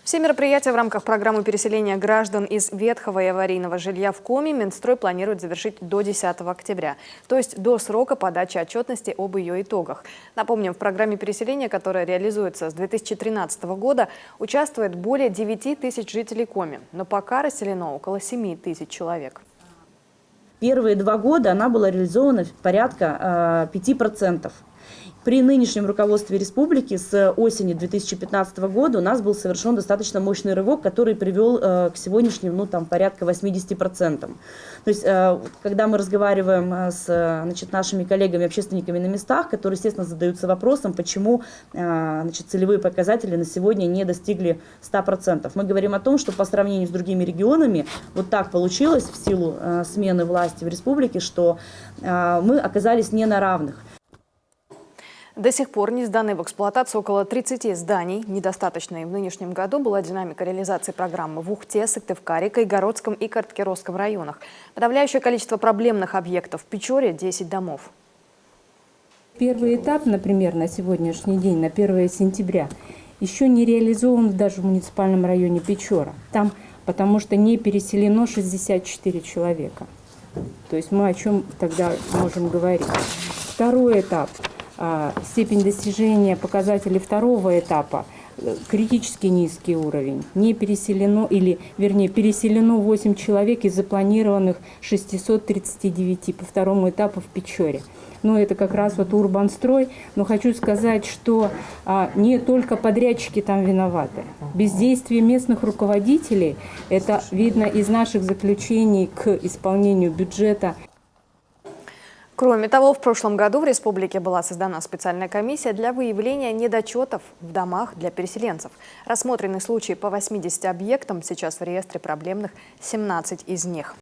Все мероприятия в рамках программы переселения граждан из ветхого и аварийного жилья в Коми Минстрой планирует завершить до 10 октября, то есть до срока подачи отчетности об ее итогах. Напомним, в программе переселения, которая реализуется с 2013 года, участвует более 9 тысяч жителей Коми, но пока расселено около 7 тысяч человек. Первые 2 года она была реализована порядка 5%. При нынешнем руководстве республики с осени 2015 года у нас был совершен достаточно мощный рывок, который привел к сегодняшнему порядка 80%. То есть, когда мы разговариваем с нашими коллегами-общественниками на местах, которые, естественно, задаются вопросом, почему целевые показатели на сегодня не достигли 100%. Мы говорим о том, что по сравнению с другими регионами вот так получилось в силу смены власти в республике, что мы оказались не на равных. До сих пор не сданы в эксплуатацию около 30 зданий. Недостаточной в нынешнем году была динамика реализации программы в Ухте, Сыктывкаре, Кайгородском и Карткировском районах. Подавляющее количество проблемных объектов в Печоре – 10 домов. Первый этап, например, на сегодняшний день, на 1 сентября, еще не реализован даже в муниципальном районе Печора. Там, потому что не переселено 64 человека. То есть мы о чем тогда можем говорить. Второй этап. Степень достижения показателей второго этапа, критически низкий уровень, не переселено, или, вернее, переселено 8 человек из запланированных 639 по второму этапу в Печоре. Но это как раз вот Урбанстрой. Но хочу сказать, что не только подрядчики там виноваты. Бездействие местных руководителей, это видно из наших заключений к исполнению бюджета. Кроме того, в прошлом году в республике была создана специальная комиссия для выявления недочетов в домах для переселенцев. Рассмотрены случаи по 80 объектам, сейчас в реестре проблемных 17 из них.